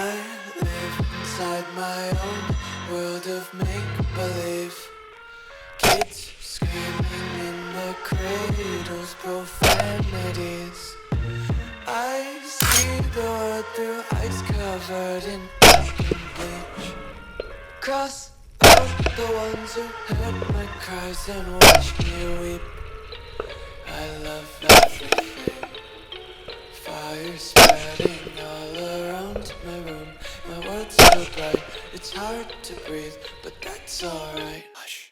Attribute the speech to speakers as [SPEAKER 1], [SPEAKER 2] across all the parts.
[SPEAKER 1] I live inside my own world of make-believe. Kids screaming in the cradles, profanities. I see the world through ice covered in bleach. Cross out the ones who heard my cries and watched me weep. I love everything. Fire spreading all around my room. My world's so bright, it's hard to breathe, but that's alright. Hush.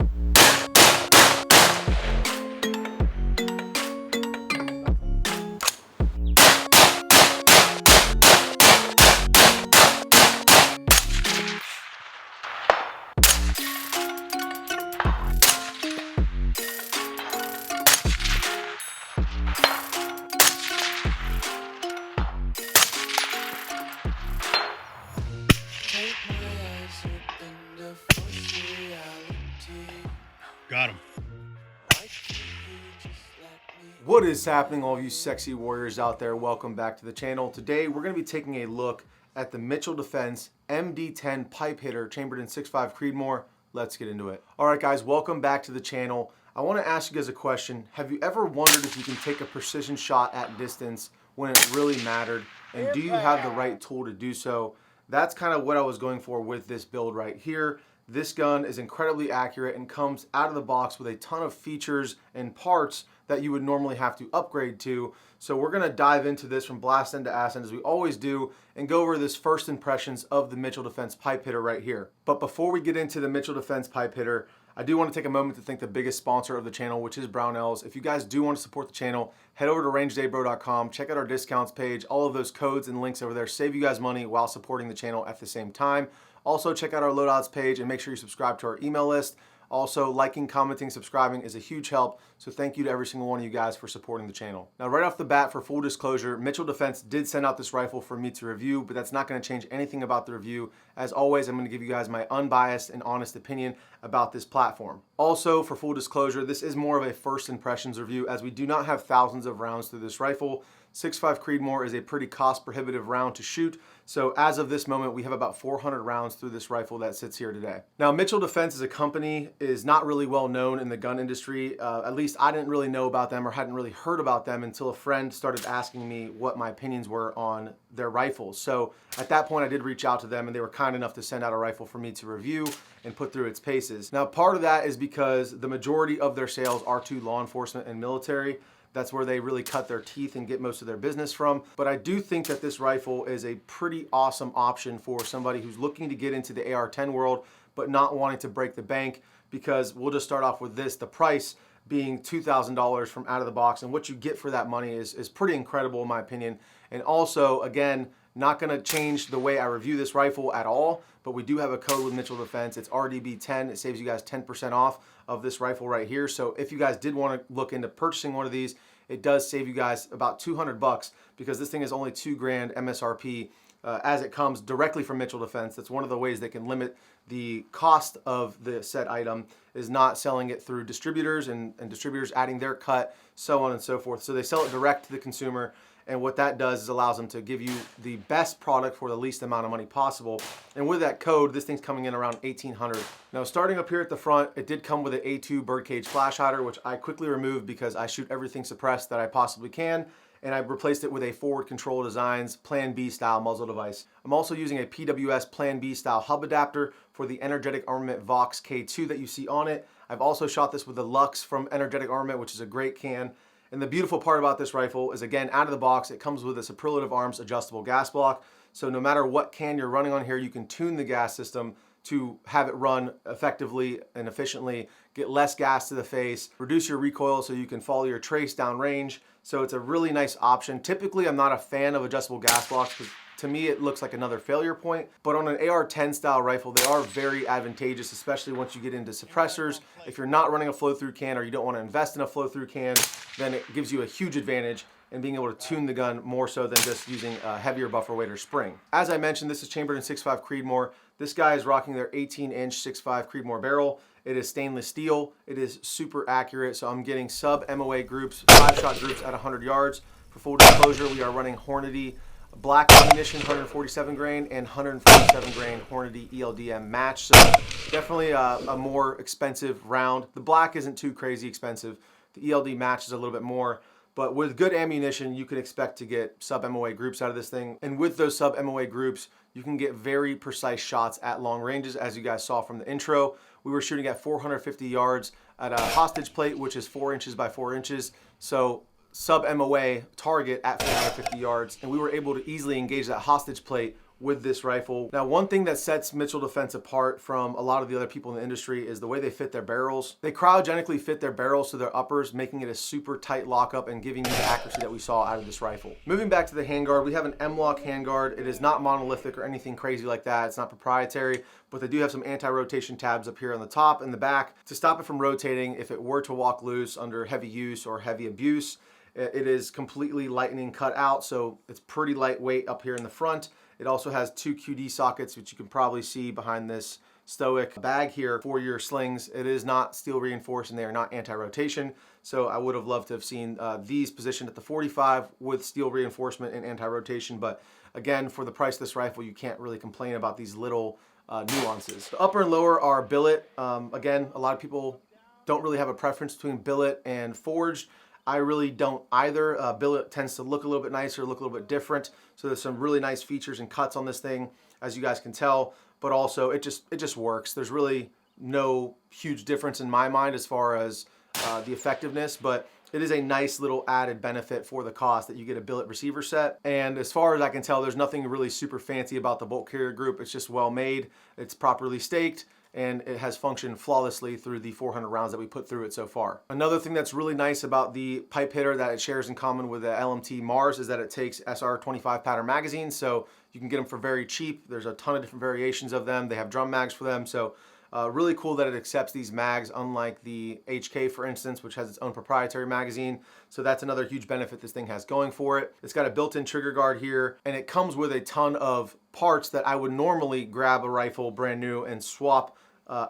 [SPEAKER 2] Got him.
[SPEAKER 3] What is happening, all of you sexy warriors out there? Welcome back to the channel. Today we're going to be taking a look at the Mitchell Defense MD10 pipe hitter chambered in 6.5 Creedmoor. Let's get into it. All right guys, welcome back to the channel. I want to ask you guys a question. Have you ever wondered if you can take a precision shot at distance when it really mattered? And do you have the right tool to do so? That's kind of what I was going for with this build right here. This gun is incredibly accurate and comes out of the box with a ton of features and parts that you would normally have to upgrade to. So we're gonna dive into this from blast end to ass end as we always do and go over this first impressions of the Mitchell Defense pipe hitter right here. But before we get into the Mitchell Defense pipe hitter, I do want to take a moment to thank the biggest sponsor of the channel, which is Brownells. If you guys do want to support the channel, head over to rangedaybro.com, check out our discounts page. All of those codes and links over there save you guys money while supporting the channel at the same time. Also, check out our loadouts page and make sure you subscribe to our email list. Also, liking, commenting, subscribing is a huge help, so thank you to every single one of you guys for supporting the channel. Now, right off the bat, for full disclosure, Mitchell Defense did send out this rifle for me to review, but that's not going to change anything about the review. As always, I'm going to give you guys my unbiased and honest opinion about this platform. Also, for full disclosure, this is more of a first impressions review, as we do not have thousands of rounds through this rifle. 6.5 Creedmoor is a pretty cost prohibitive round to shoot. So as of this moment, we have about 400 rounds through this rifle that sits here today. Now, Mitchell Defense as a company is not really well known in the gun industry. At least I didn't really know about them or hadn't really heard about them until a friend started asking me what my opinions were on their rifles. So at that point, I did reach out to them and they were kind enough to send out a rifle for me to review and put through its paces. Now, part of that is because the majority of their sales are to law enforcement and military. That's where they really cut their teeth and get most of their business from. But I do think that this rifle is a pretty awesome option for somebody who's looking to get into the AR10 world, but not wanting to break the bank, because we'll just start off with this. The price being $2,000 from out of the box, and what you get for that money is pretty incredible in my opinion. And also, again, not gonna change the way I review this rifle at all, but we do have a code with Mitchell Defense. It's RDB10. It saves you guys 10% off of this rifle right here. So if you guys did want to look into purchasing one of these, it does save you guys about 200 bucks, because this thing is only $2,000 MSRP as it comes directly from Mitchell Defense. That's one of the ways they can limit the cost of the said item, is not selling it through distributors and distributors adding their cut, so on and so forth. So they sell it direct to the consumer. And what that does is allows them to give you the best product for the least amount of money possible. And with that code, this thing's coming in around $1,800. Now, starting up here at the front, it did come with an A2 birdcage flash hider, which I quickly removed because I shoot everything suppressed that I possibly can. And I replaced it with a Forward Control Designs Plan B style muzzle device. I'm also using a PWS Plan B style hub adapter for the Energetic Armament Vox K2 that you see on it. I've also shot this with the Lux from Energetic Armament, which is a great can. And the beautiful part about this rifle is, again, out of the box, it comes with a Superlative Arms adjustable gas block. So no matter what can you're running on here, you can tune the gas system to have it run effectively and efficiently, get less gas to the face, reduce your recoil so you can follow your trace down range. So it's a really nice option. Typically, I'm not a fan of adjustable gas blocks because to me, it looks like another failure point, but on an AR10 style rifle, they are very advantageous, especially once you get into suppressors. If you're not running a flow-through can or you don't want to invest in a flow-through can, then it gives you a huge advantage in being able to tune the gun more so than just using a heavier buffer weight or spring. As I mentioned, this is chambered in 6.5 Creedmoor. This guy is rocking their 18-inch 6.5 Creedmoor barrel. It is stainless steel. It is super accurate, so I'm getting sub MOA groups, 5-shot groups at 100 yards. For full disclosure, we are running Hornady Black ammunition, 147 grain, and 147 grain Hornady ELDM match. So definitely a more expensive round. The black isn't too crazy expensive. The ELD match is a little bit more. But with good ammunition, you can expect to get sub-MOA groups out of this thing. And with those sub-MOA groups, you can get very precise shots at long ranges, as you guys saw from the intro. We were shooting at 450 yards at a hostage plate, which is 4 inches by 4 inches. So sub-MOA target at 450 yards. And we were able to easily engage that hostage plate with this rifle. Now, one thing that sets Mitchell Defense apart from a lot of the other people in the industry is the way they fit their barrels. They cryogenically fit their barrels to their uppers, making it a super tight lockup and giving you the accuracy that we saw out of this rifle. Moving back to the handguard, we have an M-LOK handguard. It is not monolithic or anything crazy like that. It's not proprietary, but they do have some anti-rotation tabs up here on the top and the back to stop it from rotating if it were to walk loose under heavy use or heavy abuse. It is completely lightning cut out, so it's pretty lightweight up here in the front. It also has 2 QD sockets, which you can probably see behind this stoic bag here for your slings. It is not steel reinforced and they are not anti-rotation. So I would have loved to have seen these positioned at the 45 with steel reinforcement and anti-rotation. But again, for the price of this rifle, you can't really complain about these little nuances. The upper and lower are billet. Again, a lot of people don't really have a preference between billet and forged. I really don't either. Billet tends to look a little bit nicer, look a little bit different. So there's some really nice features and cuts on this thing, as you guys can tell. But also, it just works. There's really no huge difference in my mind as far as the effectiveness, but it is a nice little added benefit for the cost that you get a billet receiver set. And as far as I can tell, there's nothing really super fancy about the bolt carrier group. It's just well made. It's properly staked, and it has functioned flawlessly through the 400 rounds that we put through it so far. Another thing that's really nice about the pipe hitter that it shares in common with the LMT Mars is that it takes SR25 pattern magazines, so you can get them for very cheap. There's a ton of different variations of them. They have drum mags for them, so really cool that it accepts these mags, unlike the HK, for instance, which has its own proprietary magazine. So that's another huge benefit this thing has going for it. It's got a built-in trigger guard here, and it comes with a ton of parts that I would normally grab a rifle brand new and swap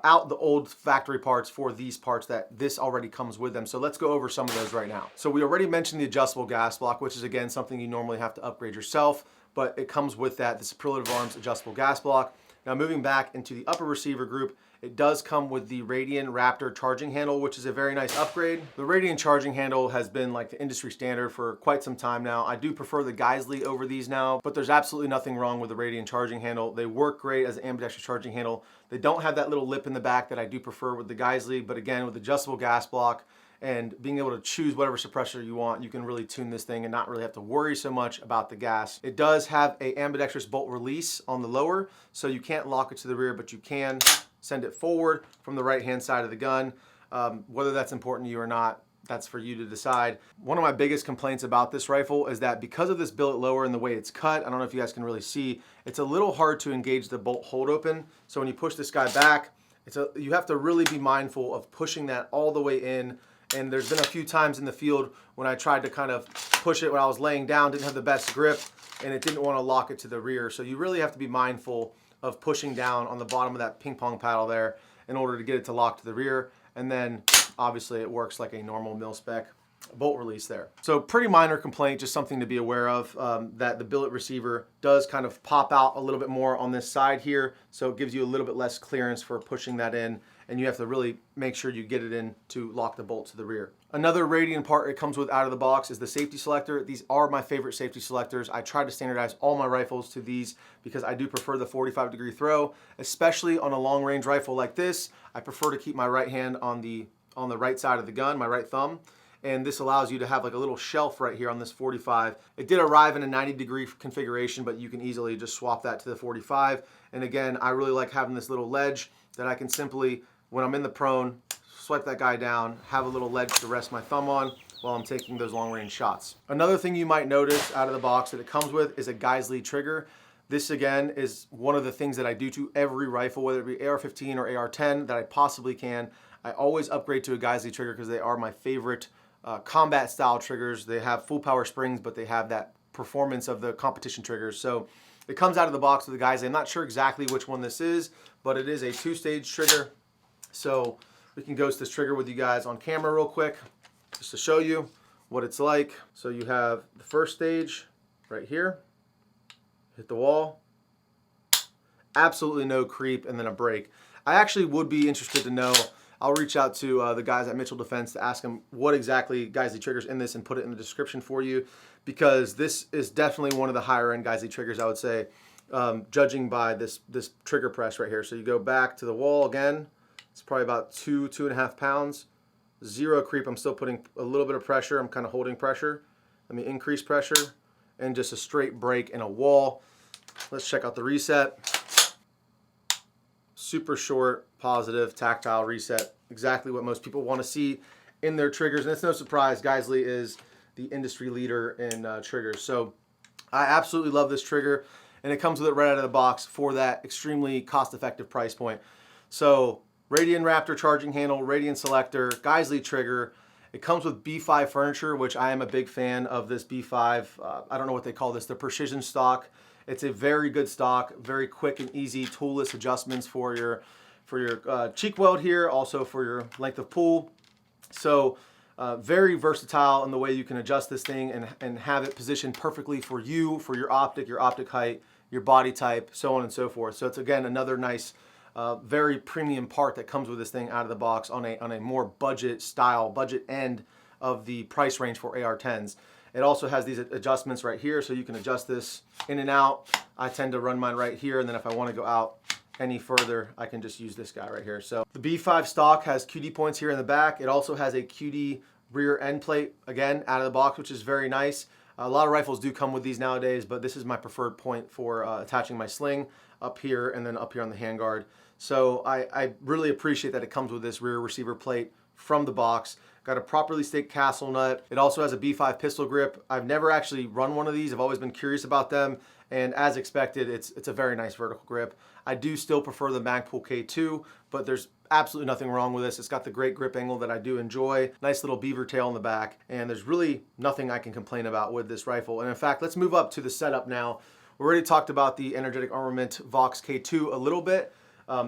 [SPEAKER 3] out the old factory parts for these parts that this already comes with them. So let's go over some of those right now. So we already mentioned the adjustable gas block, which is again something you normally have to upgrade yourself, but it comes with that, the Superlative Arms adjustable gas block. Now moving back into the upper receiver group, it does come with the Radian Raptor charging handle, which is a very nice upgrade. The Radian charging handle has been like the industry standard for quite some time now. I do prefer the Geisley over these now, but there's absolutely nothing wrong with the Radian charging handle. They work great as an ambidextrous charging handle. They don't have that little lip in the back that I do prefer with the Geisley, but again, with adjustable gas block and being able to choose whatever suppressor you want, you can really tune this thing and not really have to worry so much about the gas. It does have a ambidextrous bolt release on the lower, so you can't lock it to the rear, but you can send it forward from the right-hand side of the gun. Whether that's important to you or not, that's for you to decide. One of my biggest complaints about this rifle is that because of this billet lower and the way it's cut, I don't know if you guys can really see, it's a little hard to engage the bolt hold open. So when you push this guy back, you have to really be mindful of pushing that all the way in. And there's been a few times in the field when I tried to kind of push it when I was laying down, didn't have the best grip, and it didn't want to lock it to the rear. So you really have to be mindful of pushing down on the bottom of that ping pong paddle there in order to get it to lock to the rear. And then obviously it works like a normal mil-spec bolt release there. So pretty minor complaint, just something to be aware of, that the billet receiver does kind of pop out a little bit more on this side here. So it gives you a little bit less clearance for pushing that in, and you have to really make sure you get it in to lock the bolt to the rear. Another Radian part it comes with out of the box is the safety selector. These are my favorite safety selectors. I try to standardize all my rifles to these because I do prefer the 45-degree throw, especially on a long-range rifle like this. I prefer to keep my right hand on the right side of the gun, my right thumb. And this allows you to have like a little shelf right here on this 45. It did arrive in a 90-degree configuration, but you can easily just swap that to the 45. And again, I really like having this little ledge that I can simply, when I'm in the prone, swipe that guy down, have a little ledge to rest my thumb on while I'm taking those long-range shots. Another thing you might notice out of the box that it comes with is a Geisley trigger. This again is one of the things that I do to every rifle, whether it be AR-15 or AR-10 that I possibly can. I always upgrade to a Geisley trigger because they are my favorite combat style triggers. They have full power springs, but they have that performance of the competition triggers. So it comes out of the box with the Geisley. I'm not sure exactly which one this is, but it is a 2-stage trigger. So we can ghost this trigger with you guys on camera real quick, just to show you what it's like. So you have the first stage right here, hit the wall, absolutely no creep, and then a break. I actually would be interested to know. I'll reach out to the guys at Mitchell Defense to ask them what exactly Geisley triggers in this and put it in the description for you, because this is definitely one of the higher end Geisley triggers, I would say, judging by this trigger press right here. So you go back to the wall again. It's probably about 2.5 pounds. Zero creep. I'm still putting a little bit of pressure. I'm kind of holding pressure. Let me increase pressure, and just a straight break in a wall. Let's check out the reset. Super short, positive, tactile reset. Exactly what most people want to see in their triggers. And it's no surprise, Geisley is the industry leader in triggers. So I absolutely love this trigger, and it comes with it right out of the box for that extremely cost-effective price point. So Radian Raptor charging handle, Radian selector, Geisley trigger. It comes with B5 furniture, which I am a big fan of this B5. I don't know what they call this, the precision stock. It's a very good stock, very quick and easy toolless adjustments for your cheek weld here, also for your length of pull. So very versatile in the way you can adjust this thing and have it positioned perfectly for you, for your optic height, your body type, so on and so forth. So it's, again, another nice, very premium part that comes with this thing out of the box on a more budget end of the price range for AR10s. It also has these adjustments right here, so you can adjust this in and out. I tend to run mine right here, and then if I want to go out any further, I can just use this guy right here. So the B5 stock has QD points here in the back. It also has a QD rear end plate, again, out of the box, which is very nice. A lot of rifles do come with these nowadays, but this is my preferred point for attaching my sling up here and then up here on the handguard. So I really appreciate that it comes with this rear receiver plate from the box. Got a properly staked castle nut. It also has a B5 pistol grip. I've never actually run one of these. I've always been curious about them, and as expected, it's a very nice vertical grip. I do still prefer the Magpul K2, but there's absolutely nothing wrong with this. It's got the great grip angle that I do enjoy. Nice little beaver tail in the back, and there's really nothing I can complain about with this rifle. And in fact, let's move up to the setup now. We already talked about the Energetic Armament Vox K2 a little bit.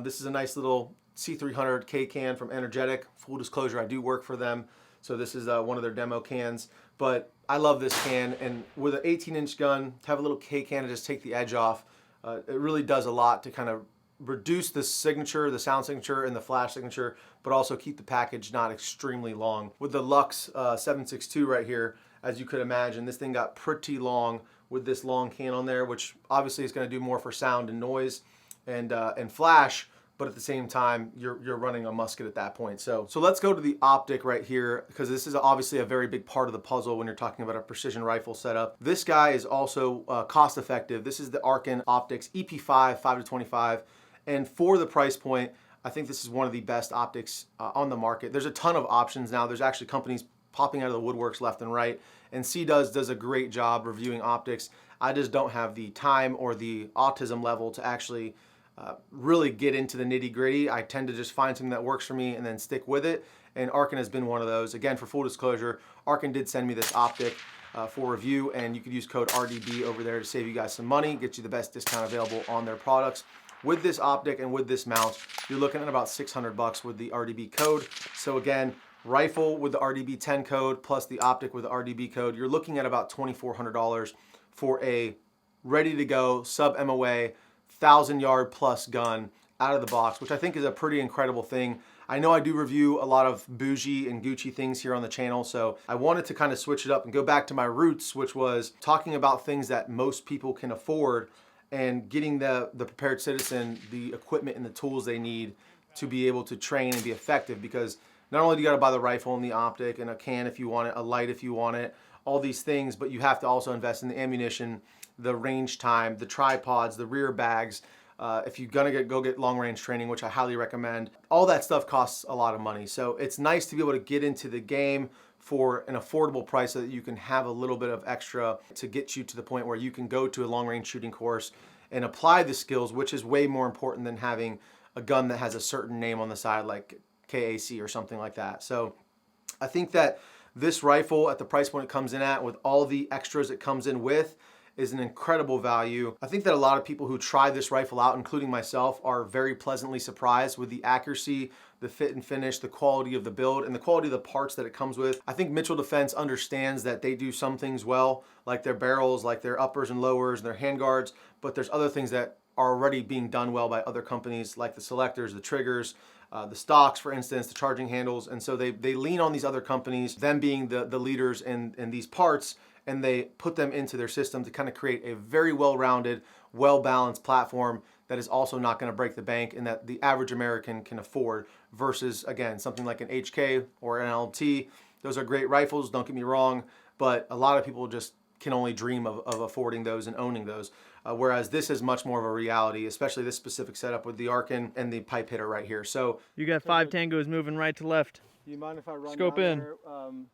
[SPEAKER 3] This is a nice little C300 K can from Energetic. Full disclosure, I do work for them, so this is one of their demo cans. But I love this can, and with an 18-inch gun, to have a little K can to just take the edge off, it really does a lot to kind of reduce the signature, the sound signature, and the flash signature, but also keep the package not extremely long. With the Lux 762 right here, as you could imagine, this thing got pretty long with this long can on there, which obviously is going to do more for sound and noise and flash, but at the same time, you're running a musket at that point. So let's go to the optic right here, because this is obviously a very big part of the puzzle when you're talking about a precision rifle setup. This guy is also cost effective. This is the Arken Optics EP5 5-25, and for the price point, I think this is one of the best optics on the market. There's a ton of options now. There's actually companies popping out of the woodworks left and right, and does a great job reviewing optics. I just don't have the time or the autism level to actually really get into the nitty gritty. I tend to just find something that works for me and then stick with it, and Arken has been one of those. Again, for full disclosure, Arken did send me this optic for review, and you could use code RDB over there to save you guys some money, get you the best discount available on their products. With this optic and with this mount, you're looking at about $600 with the RDB code. So again, rifle with the RDB 10 code plus the optic with the RDB code, you're looking at about $2,400 for a ready to go sub MOA 1,000-yard plus gun out of the box, which I think is a pretty incredible thing. I know I do review a lot of bougie and Gucci things here on the channel, so I wanted to kind of switch it up and go back to my roots, which was talking about things that most people can afford and getting the prepared citizen the equipment and the tools they need to be able to train and be effective. Because not only do you got to buy the rifle and the optic and a can if you want it, a light if you want it, all these things, but you have to also invest in the ammunition, the range time, the tripods, the rear bags. If you're gonna go get long range training, which I highly recommend, all that stuff costs a lot of money. So it's nice to be able to get into the game for an affordable price so that you can have a little bit of extra to get you to the point where you can go to a long range shooting course and apply the skills, which is way more important than having a gun that has a certain name on the side like KAC or something like that. So I think that this rifle at the price point it comes in at, with all the extras it comes in with, is an incredible value. I think that a lot of people who try this rifle out, including myself, are very pleasantly surprised with the accuracy, the fit and finish, the quality of the build, and the quality of the parts that it comes with. I think Mitchell Defense understands that they do some things well, like their barrels, like their uppers and lowers, and their handguards, but there's other things that are already being done well by other companies, like the selectors, the triggers, the stocks, for instance, the charging handles. And so they lean on these other companies, them being the leaders in these parts, and they put them into their system to kind of create a very well-rounded, well-balanced platform that is also not going to break the bank and that the average American can afford versus, again, something like an HK or an LT. Those are great rifles, don't get me wrong, but a lot of people just can only dream of affording those and owning those. Whereas this is much more of a reality, especially this specific setup with the Arkin and the pipe hitter right here. So
[SPEAKER 2] you got 5 tangos moving right to left.
[SPEAKER 4] Do you mind if I run
[SPEAKER 2] Scope
[SPEAKER 4] down
[SPEAKER 2] in.
[SPEAKER 4] there?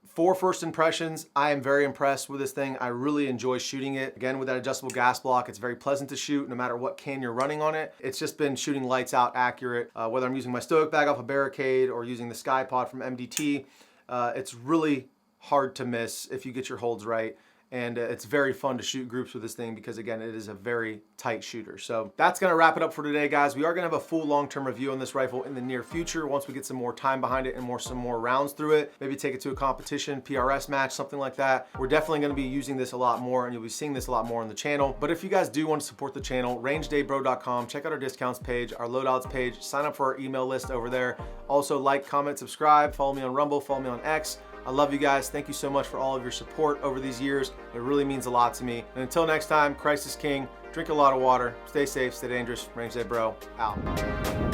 [SPEAKER 3] For first impressions, I am very impressed with this thing. I really enjoy shooting it. Again, with that adjustable gas block, it's very pleasant to shoot no matter what can you're running on it. It's just been shooting lights out accurate. Whether I'm using my Stoic bag off a barricade or using the Sky Pod from MDT, it's really hard to miss if you get your holds right. And it's very fun to shoot groups with this thing because, again, it is a very tight shooter. So that's going to wrap it up for today, guys. We are going to have a full long-term review on this rifle in the near future once we get some more time behind it and some more rounds through it. Maybe take it to a competition, PRS match, something like that. We're definitely going to be using this a lot more, and you'll be seeing this a lot more on the channel. But if you guys do want to support the channel, rangedaybro.com, check out our discounts page, our loadouts page, sign up for our email list over there. Also, like, comment, subscribe, follow me on Rumble, follow me on X. I love you guys. Thank you so much for all of your support over these years. It really means a lot to me. And until next time, Christ is King. Drink a lot of water. Stay safe, stay dangerous. Range Day Bro, out.